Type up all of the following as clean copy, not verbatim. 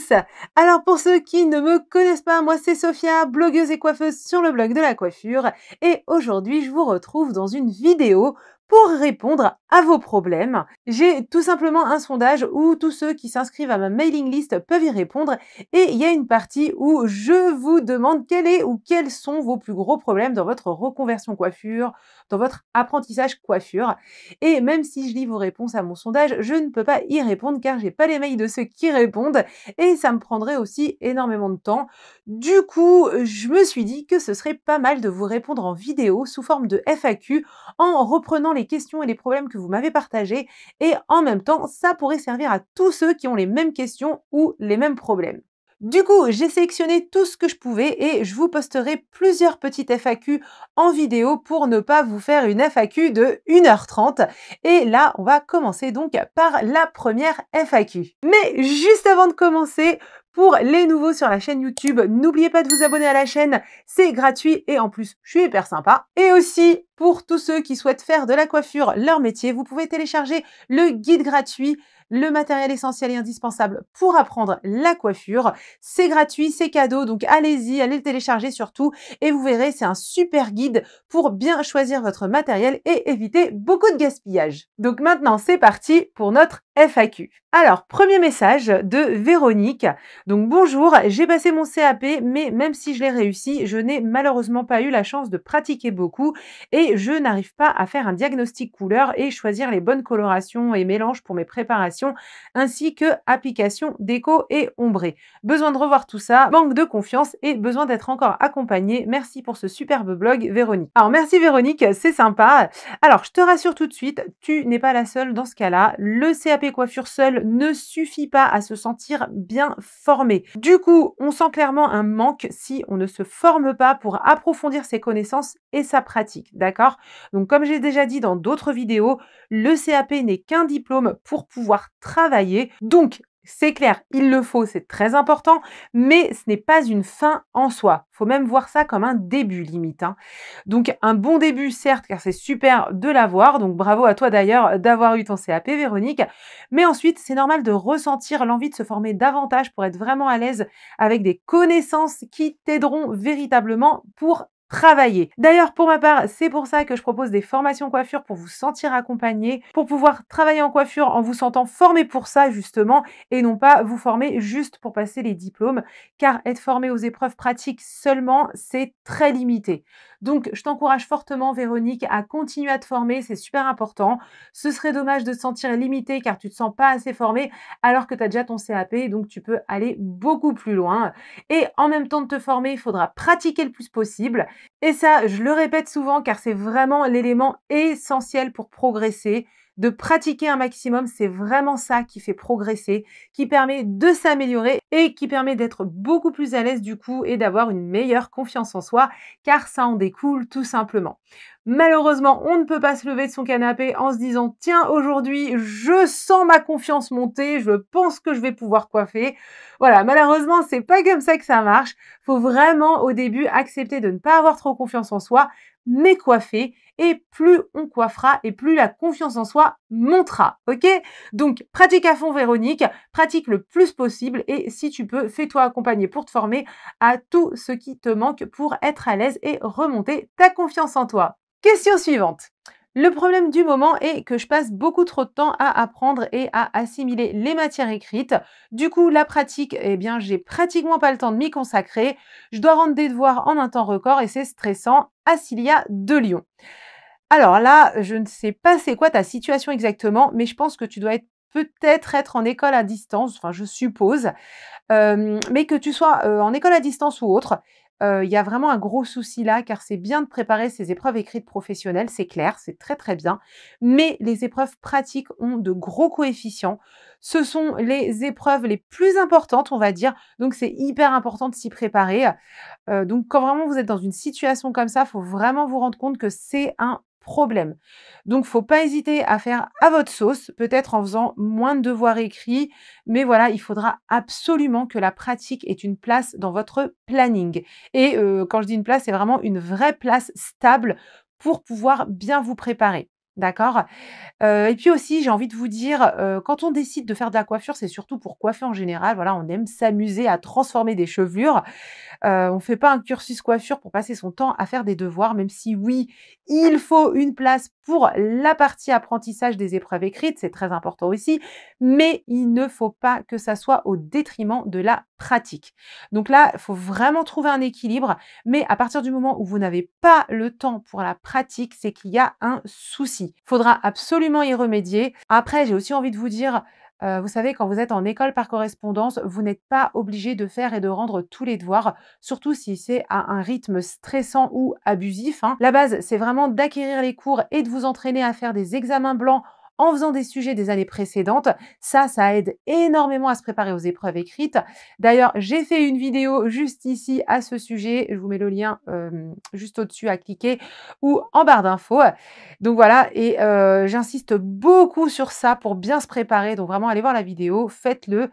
tous! Alors pour ceux qui ne me connaissent pas, moi c'est Sophia, blogueuse et coiffeuse sur le blog de la coiffure et aujourd'hui je vous retrouve dans une vidéo pour répondre à vos problèmes. J'ai tout simplement un sondage où tous ceux qui s'inscrivent à ma mailing list peuvent y répondre et il y a une partie où je vous demande quel est ou quels sont vos plus gros problèmes dans votre reconversion coiffure, dans votre apprentissage coiffure. Et même si je lis vos réponses à mon sondage, je ne peux pas y répondre car j'ai pas les mails de ceux qui répondent et ça me prendrait aussi énormément de temps. Du coup, je me suis dit que ce serait pas mal de vous répondre en vidéo sous forme de FAQ en reprenant les questions et les problèmes que vous m'avez partagés et en même temps, ça pourrait servir à tous ceux qui ont les mêmes questions ou les mêmes problèmes. Du coup, j'ai sélectionné tout ce que je pouvais et je vous posterai plusieurs petites FAQ en vidéo pour ne pas vous faire une FAQ de 1h30. Et là, on va commencer donc par la première FAQ. Mais juste avant de commencer, pour les nouveaux sur la chaîne YouTube, n'oubliez pas de vous abonner à la chaîne, c'est gratuit et en plus, je suis hyper sympa. Et aussi, pour tous ceux qui souhaitent faire de la coiffure leur métier, vous pouvez télécharger le guide gratuit, le matériel essentiel et indispensable pour apprendre la coiffure. C'est gratuit, c'est cadeau, donc allez-y, allez le télécharger surtout et vous verrez, c'est un super guide pour bien choisir votre matériel et éviter beaucoup de gaspillage. Donc maintenant, c'est parti pour notre FAQ. Alors, premier message de Véronique. Donc bonjour, j'ai passé mon CAP, mais même si je l'ai réussi, je n'ai malheureusement pas eu la chance de pratiquer beaucoup et je n'arrive pas à faire un diagnostic couleur et choisir les bonnes colorations et mélanges pour mes préparations, ainsi que application déco et ombré. Besoin de revoir tout ça, manque de confiance et besoin d'être encore accompagnée. Merci pour ce superbe blog, Véronique. Alors merci Véronique, c'est sympa. Alors je te rassure tout de suite, tu n'es pas la seule dans ce cas-là. Le CAP coiffure seul ne suffit pas à se sentir bien formé. Du coup, on sent clairement un manque si on ne se forme pas pour approfondir ses connaissances et sa pratique, d'accord? Donc comme j'ai déjà dit dans d'autres vidéos, le CAP n'est qu'un diplôme pour pouvoir travailler. Donc c'est clair, il le faut, c'est très important, mais ce n'est pas une fin en soi. Il faut même voir ça comme un début limite, hein. Donc un bon début, certes, car c'est super de l'avoir. Donc bravo à toi d'ailleurs d'avoir eu ton CAP, Véronique. Mais ensuite, c'est normal de ressentir l'envie de se former davantage pour être vraiment à l'aise avec des connaissances qui t'aideront véritablement pour travailler. D'ailleurs, pour ma part, c'est pour ça que je propose des formations coiffure pour vous sentir accompagné, pour pouvoir travailler en coiffure en vous sentant formé pour ça justement et non pas vous former juste pour passer les diplômes, car être formé aux épreuves pratiques seulement, c'est très limité. Donc, je t'encourage fortement, Véronique, à continuer à te former, c'est super important. Ce serait dommage de te sentir limité car tu te sens pas assez formé alors que tu as déjà ton CAP, donc tu peux aller beaucoup plus loin. Et en même temps de te former, il faudra pratiquer le plus possible. Et ça, je le répète souvent car c'est vraiment l'élément essentiel pour progresser. De pratiquer un maximum, c'est vraiment ça qui fait progresser, qui permet de s'améliorer et qui permet d'être beaucoup plus à l'aise du coup et d'avoir une meilleure confiance en soi car ça en découle tout simplement. Malheureusement, on ne peut pas se lever de son canapé en se disant « Tiens, aujourd'hui, je sens ma confiance monter, je pense que je vais pouvoir coiffer. » Voilà, malheureusement, c'est pas comme ça que ça marche. Faut vraiment au début accepter de ne pas avoir trop confiance en soi, mais coiffer. Et plus on coiffera et plus la confiance en soi montera, ok? Donc, pratique à fond Véronique, pratique le plus possible et si tu peux, fais-toi accompagner pour te former à tout ce qui te manque pour être à l'aise et remonter ta confiance en toi. Question suivante. Le problème du moment est que je passe beaucoup trop de temps à apprendre et à assimiler les matières écrites. Du coup, la pratique, eh bien, j'ai pratiquement pas le temps de m'y consacrer. Je dois rendre des devoirs en un temps record et c'est stressant. Acilia de Lyon. Alors là, je ne sais pas c'est quoi ta situation exactement, mais je pense que tu dois peut-être être en école à distance, enfin je suppose, mais que tu sois en école à distance ou autre, il y a vraiment un gros souci là, car c'est bien de préparer ces épreuves écrites professionnelles, c'est clair, c'est très très bien, mais les épreuves pratiques ont de gros coefficients. Ce sont les épreuves les plus importantes, on va dire, donc c'est hyper important de s'y préparer. Donc quand vraiment vous êtes dans une situation comme ça, il faut vraiment vous rendre compte que c'est un problème. Donc faut pas hésiter à faire à votre sauce, peut-être en faisant moins de devoirs écrits, mais voilà, il faudra absolument que la pratique ait une place dans votre planning. Et quand je dis une place, c'est vraiment une vraie place stable pour pouvoir bien vous préparer. d'accord? Et puis aussi, j'ai envie de vous dire, quand on décide de faire de la coiffure, c'est surtout pour coiffer en général. Voilà, on aime s'amuser à transformer des chevelures. On fait pas un cursus coiffure pour passer son temps à faire des devoirs, même si oui, il faut une place pour la partie apprentissage des épreuves écrites, c'est très important aussi, mais il ne faut pas que ça soit au détriment de la pratique. Donc là, il faut vraiment trouver un équilibre, mais à partir du moment où vous n'avez pas le temps pour la pratique, c'est qu'il y a un souci. Il faudra absolument y remédier. Après, j'ai aussi envie de vous dire, vous savez, quand vous êtes en école par correspondance, vous n'êtes pas obligé de faire et de rendre tous les devoirs, surtout si c'est à un rythme stressant ou abusif, hein. La base, c'est vraiment d'acquérir les cours et de vous entraîner à faire des examens blancs en faisant des sujets des années précédentes. Ça aide énormément à se préparer aux épreuves écrites. D'ailleurs, j'ai fait une vidéo juste ici à ce sujet. Je vous mets le lien juste au-dessus à cliquer ou en barre d'infos. Donc voilà, et j'insiste beaucoup sur ça pour bien se préparer. Donc vraiment, allez voir la vidéo, faites-le.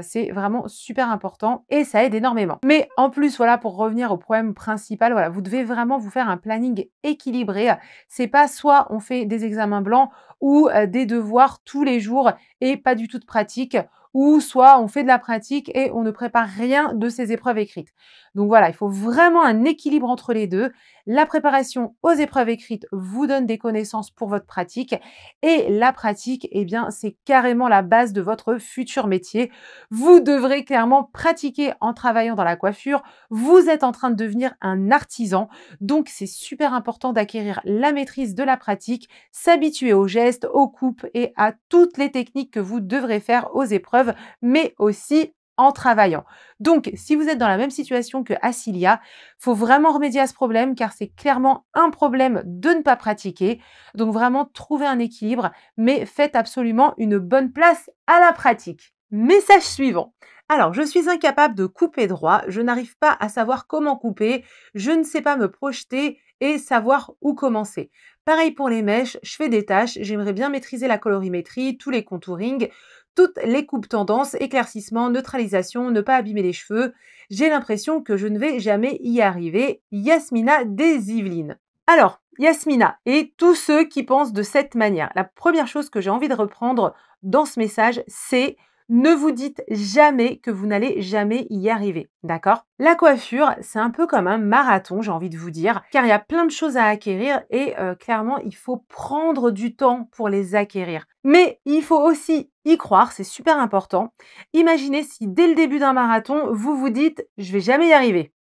C'est vraiment super important et ça aide énormément. Mais en plus, voilà, pour revenir au problème principal, voilà, vous devez vraiment vous faire un planning équilibré. C'est pas soit on fait des examens blancs ou des devoirs tous les jours et pas du tout de pratique, ou soit on fait de la pratique et on ne prépare rien de ces épreuves écrites. Donc voilà, il faut vraiment un équilibre entre les deux. La préparation aux épreuves écrites vous donne des connaissances pour votre pratique et la pratique, eh bien, c'est carrément la base de votre futur métier. Vous devrez clairement pratiquer en travaillant dans la coiffure. Vous êtes en train de devenir un artisan, donc c'est super important d'acquérir la maîtrise de la pratique, s'habituer aux gestes, aux coupes et à toutes les techniques que vous devrez faire aux épreuves, mais aussi en travaillant. Donc, si vous êtes dans la même situation que Acilia, faut vraiment remédier à ce problème car c'est clairement un problème de ne pas pratiquer. Donc vraiment, trouvez un équilibre, mais faites absolument une bonne place à la pratique. Message suivant. Alors, je suis incapable de couper droit, je n'arrive pas à savoir comment couper, je ne sais pas me projeter et savoir où commencer. Pareil pour les mèches, je fais des tâches, j'aimerais bien maîtriser la colorimétrie, tous les contourings, toutes les coupes tendances, éclaircissement, neutralisation, ne pas abîmer les cheveux. J'ai l'impression que je ne vais jamais y arriver. Yasmina des Yvelines. Alors, Yasmina et tous ceux qui pensent de cette manière, la première chose que j'ai envie de reprendre dans ce message, c'est ne vous dites jamais que vous n'allez jamais y arriver, d'accord? La coiffure, c'est un peu comme un marathon, j'ai envie de vous dire, car il y a plein de choses à acquérir et clairement, il faut prendre du temps pour les acquérir. Mais il faut aussi y croire, c'est super important. Imaginez si dès le début d'un marathon, vous vous dites « je vais jamais y arriver ».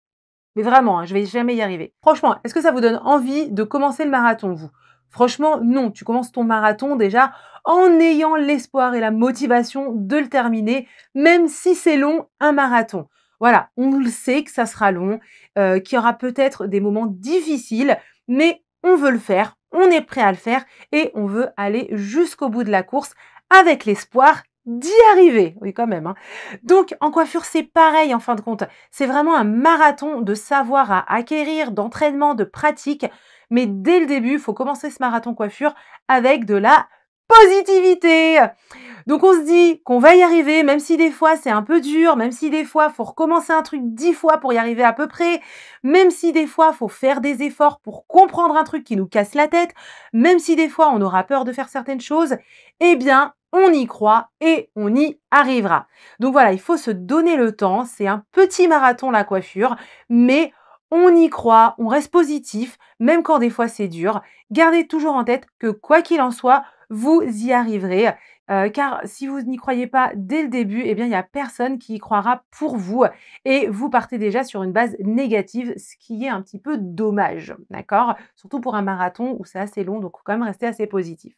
Mais vraiment, hein, je vais jamais y arriver. Franchement, est-ce que ça vous donne envie de commencer le marathon, vous? Franchement, non. Tu commences ton marathon déjà en ayant l'espoir et la motivation de le terminer, même si c'est long, un marathon. Voilà, on le sait que ça sera long, qu'il y aura peut-être des moments difficiles, mais on veut le faire, on est prêt à le faire et on veut aller jusqu'au bout de la course avec l'espoir d'y arriver. Oui, quand même, hein. Donc, en coiffure, c'est pareil en fin de compte. C'est vraiment un marathon de savoir à acquérir, d'entraînement, de pratique. Mais dès le début, il faut commencer ce marathon coiffure avec de la positivité. Donc, on se dit qu'on va y arriver, même si des fois c'est un peu dur, même si des fois il faut recommencer un truc 10 fois pour y arriver à peu près, même si des fois il faut faire des efforts pour comprendre un truc qui nous casse la tête, même si des fois on aura peur de faire certaines choses, eh bien, on y croit et on y arrivera. Donc voilà, il faut se donner le temps. C'est un petit marathon la coiffure, mais on y croit, on reste positif, même quand des fois c'est dur. Gardez toujours en tête que quoi qu'il en soit, vous y arriverez. Car si vous n'y croyez pas dès le début, eh bien, il n'y a personne qui y croira pour vous et vous partez déjà sur une base négative, ce qui est un petit peu dommage, d'accord? Surtout pour un marathon où c'est assez long, donc il faut quand même rester assez positif.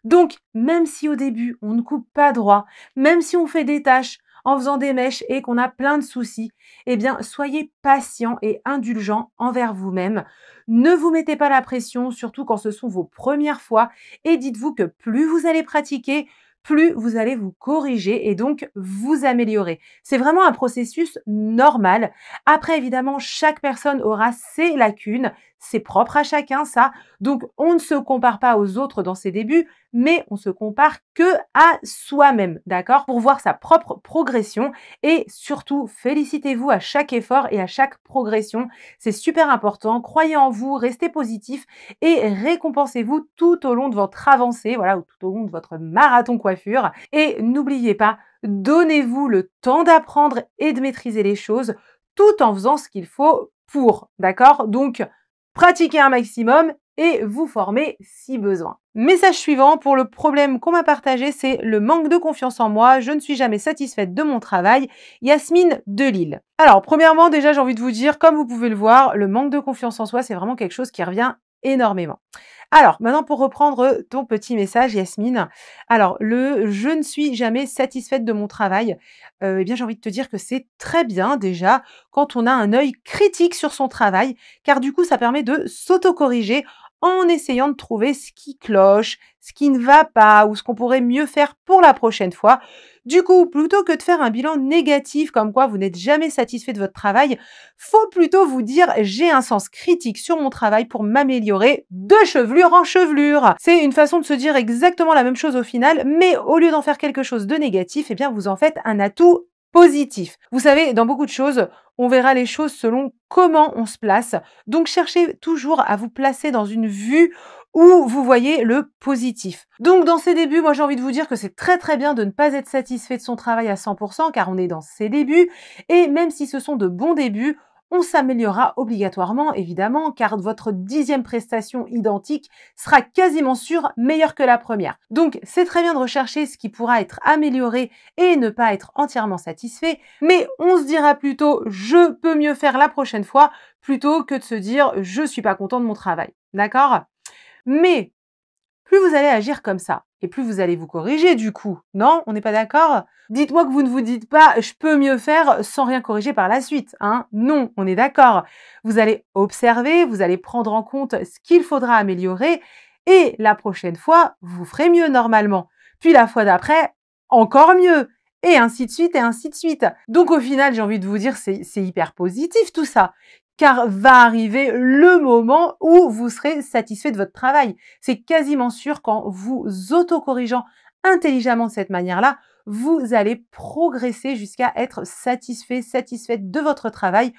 Donc, même si au début, on ne coupe pas droit, même si on fait des tâches en faisant des mèches et qu'on a plein de soucis, eh bien, soyez patient et indulgent envers vous-même. Ne vous mettez pas la pression, surtout quand ce sont vos premières fois, et dites-vous que plus vous allez pratiquer, plus vous allez vous corriger et donc vous améliorer. C'est vraiment un processus normal. Après, évidemment, chaque personne aura ses lacunes, c'est propre à chacun ça. Donc on ne se compare pas aux autres dans ses débuts, mais on se compare que à soi-même, d'accord? Pour voir sa propre progression et surtout félicitez-vous à chaque effort et à chaque progression. C'est super important. Croyez en vous, restez positif et récompensez-vous tout au long de votre avancée, voilà, ou tout au long de votre marathon coiffure. Et n'oubliez pas, donnez-vous le temps d'apprendre et de maîtriser les choses tout en faisant ce qu'il faut pour, d'accord? Donc, pratiquez un maximum et vous formez si besoin. Message suivant pour le problème qu'on m'a partagé, c'est le manque de confiance en moi. Je ne suis jamais satisfaite de mon travail. Yasmine de Lille. Alors, premièrement, déjà, j'ai envie de vous dire, comme vous pouvez le voir, le manque de confiance en soi, c'est vraiment quelque chose qui revient énormément. Alors, maintenant, pour reprendre ton petit message, Yasmine. Alors, le je ne suis jamais satisfaite de mon travail. Eh bien, j'ai envie de te dire que c'est très bien déjà quand on a un œil critique sur son travail, car du coup, ça permet de s'auto-corriger en essayant de trouver ce qui cloche, ce qui ne va pas ou ce qu'on pourrait mieux faire pour la prochaine fois. Du coup, plutôt que de faire un bilan négatif comme quoi vous n'êtes jamais satisfait de votre travail, faut plutôt vous dire j'ai un sens critique sur mon travail pour m'améliorer de chevelure en chevelure. C'est une façon de se dire exactement la même chose au final, mais au lieu d'en faire quelque chose de négatif, eh bien vous en faites un atout positif. Vous savez, dans beaucoup de choses, on verra les choses selon comment on se place. Donc cherchez toujours à vous placer dans une vue où vous voyez le positif. Donc dans ces débuts, moi j'ai envie de vous dire que c'est très très bien de ne pas être satisfait de son travail à 100% car on est dans ses débuts et même si ce sont de bons débuts, on s'améliorera obligatoirement, évidemment, car votre 10e prestation identique sera quasiment sûre meilleure que la première. Donc, c'est très bien de rechercher ce qui pourra être amélioré et ne pas être entièrement satisfait, mais on se dira plutôt « je peux mieux faire la prochaine fois » plutôt que de se dire « je suis pas content de mon travail ». D'accord? Mais plus vous allez agir comme ça, et plus vous allez vous corriger du coup. Non? On n'est pas d'accord? Dites-moi que vous ne vous dites pas « je peux mieux faire » sans rien corriger par la suite. Hein? Non, on est d'accord. Vous allez observer, vous allez prendre en compte ce qu'il faudra améliorer, et la prochaine fois, vous ferez mieux normalement. Puis la fois d'après, encore mieux. Et ainsi de suite, et ainsi de suite. Donc au final, j'ai envie de vous dire, c'est hyper positif tout ça. Car va arriver le moment où vous serez satisfait de votre travail. C'est quasiment sûr qu'en vous autocorrigeant intelligemment de cette manière-là, vous allez progresser jusqu'à être satisfait, satisfaite de votre travail.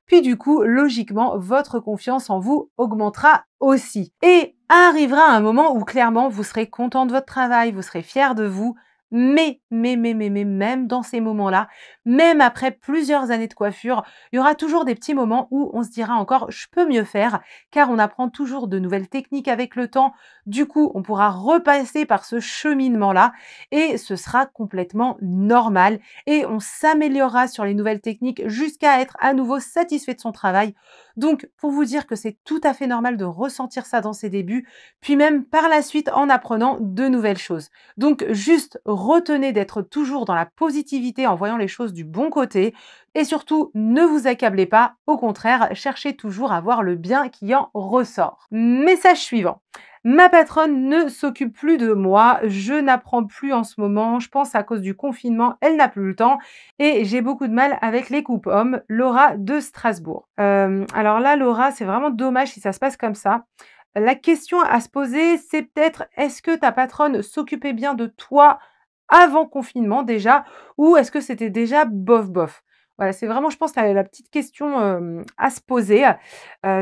Puis du coup, logiquement, votre confiance en vous augmentera aussi. Et arrivera un moment où clairement, vous serez content de votre travail, vous serez fier de vous. Mais, même dans ces moments-là, même après plusieurs années de coiffure, il y aura toujours des petits moments où on se dira encore je peux mieux faire, car on apprend toujours de nouvelles techniques avec le temps. Du coup, on pourra repasser par ce cheminement-là et ce sera complètement normal et on s'améliorera sur les nouvelles techniques jusqu'à être à nouveau satisfait de son travail. Donc, pour vous dire que c'est tout à fait normal de ressentir ça dans ses débuts, puis même par la suite en apprenant de nouvelles choses. Donc, juste retenez d'être toujours dans la positivité en voyant les choses du bon côté et surtout ne vous accablez pas, au contraire, cherchez toujours à voir le bien qui en ressort. Message suivant. Ma patronne ne s'occupe plus de moi, je n'apprends plus en ce moment, je pense à cause du confinement, elle n'a plus le temps et j'ai beaucoup de mal avec les coupes hommes. Laura de Strasbourg. Alors là, Laura, c'est vraiment dommage si ça se passe comme ça. La question à se poser, c'est peut-être est-ce que ta patronne s'occupait bien de toi avant confinement déjà ou est-ce que c'était déjà bof bof? Voilà, c'est vraiment je pense la petite question, à se poser.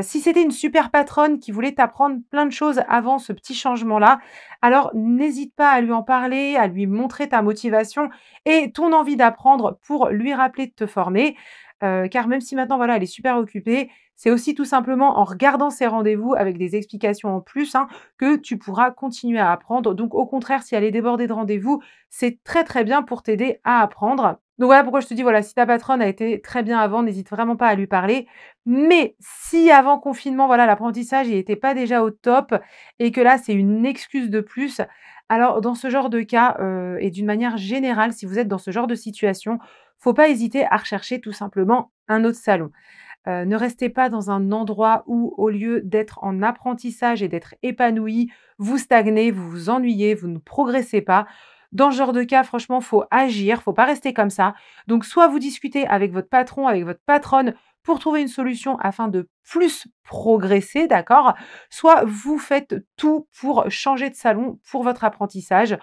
Si c'était une super patronne qui voulait t'apprendre plein de choses avant ce petit changement-là, alors n'hésite pas à lui en parler, à lui montrer ta motivation et ton envie d'apprendre pour lui rappeler de te former. Car même si maintenant voilà, elle est super occupée, c'est aussi tout simplement en regardant ses rendez-vous avec des explications en plus, hein, que tu pourras continuer à apprendre. Donc au contraire, si elle est débordée de rendez-vous, c'est très, très bien pour t'aider à apprendre. Donc voilà pourquoi je te dis, voilà, si ta patronne a été très bien avant, n'hésite vraiment pas à lui parler. Mais si avant confinement, voilà, l'apprentissage, il était pas déjà au top et que là, c'est une excuse de plus, alors dans ce genre de cas, et d'une manière générale, si vous êtes dans ce genre de situation, faut pas hésiter à rechercher tout simplement un autre salon. Ne restez pas dans un endroit où, au lieu d'être en apprentissage et d'être épanoui, vous stagnez, vous vous ennuyez, vous ne progressez pas. Dans ce genre de cas, franchement, faut agir, faut pas rester comme ça. Donc, soit vous discutez avec votre patron, avec votre patronne pour trouver une solution afin de plus progresser, d'accord? Soit vous faites tout pour changer de salon pour votre apprentissage.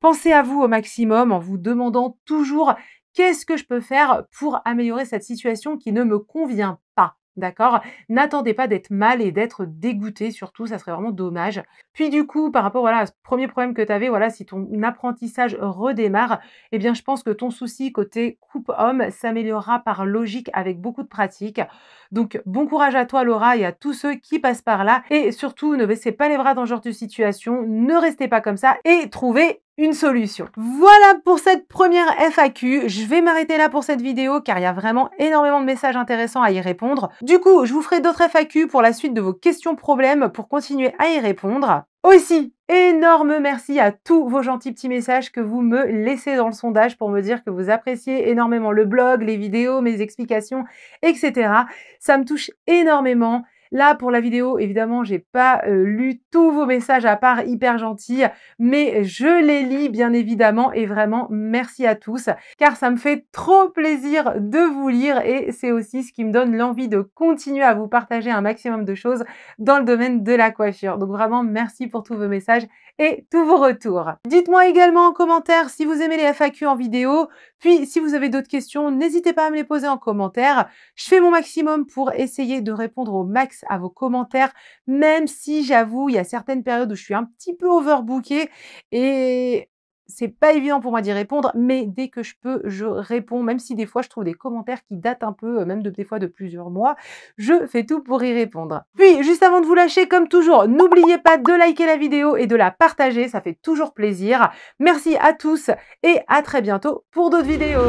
Pensez à vous au maximum en vous demandant toujours: «Qu'est-ce que je peux faire pour améliorer cette situation qui ne me convient pas?» D'accord? N'attendez pas d'être mal et d'être dégoûté surtout, ça serait vraiment dommage. Puis du coup, par rapport, voilà, à ce 1er problème que tu avais, voilà, si ton apprentissage redémarre, eh bien, je pense que ton souci côté coupe-homme s'améliorera par logique avec beaucoup de pratique. Donc, bon courage à toi Laura et à tous ceux qui passent par là et surtout ne baissez pas les bras dans ce genre de situation, ne restez pas comme ça et trouvez une solution. Voilà pour cette première FAQ. Je vais m'arrêter là pour cette vidéo car il y a vraiment énormément de messages intéressants à y répondre. Du coup, je vous ferai d'autres FAQ pour la suite de vos questions problèmes pour continuer à y répondre. Aussi, énorme merci à tous vos gentils petits messages que vous me laissez dans le sondage pour me dire que vous appréciez énormément le blog, les vidéos, mes explications, etc. Ça me touche énormément. Là, pour la vidéo, évidemment, j'ai pas lu tous vos messages à part hyper gentils, mais je les lis bien évidemment et vraiment merci à tous car ça me fait trop plaisir de vous lire et c'est aussi ce qui me donne l'envie de continuer à vous partager un maximum de choses dans le domaine de la coiffure. Donc vraiment, merci pour tous vos messages et tous vos retours. Dites-moi également en commentaire si vous aimez les FAQ en vidéo, puis si vous avez d'autres questions, n'hésitez pas à me les poser en commentaire. Je fais mon maximum pour essayer de répondre au max à vos commentaires, même si j'avoue, il y a certaines périodes où je suis un petit peu overbookée et c'est pas évident pour moi d'y répondre, mais dès que je peux, je réponds, même si des fois je trouve des commentaires qui datent un peu, même des fois de plusieurs mois, je fais tout pour y répondre. Puis, juste avant de vous lâcher, comme toujours, n'oubliez pas de liker la vidéo et de la partager, ça fait toujours plaisir. Merci à tous et à très bientôt pour d'autres vidéos.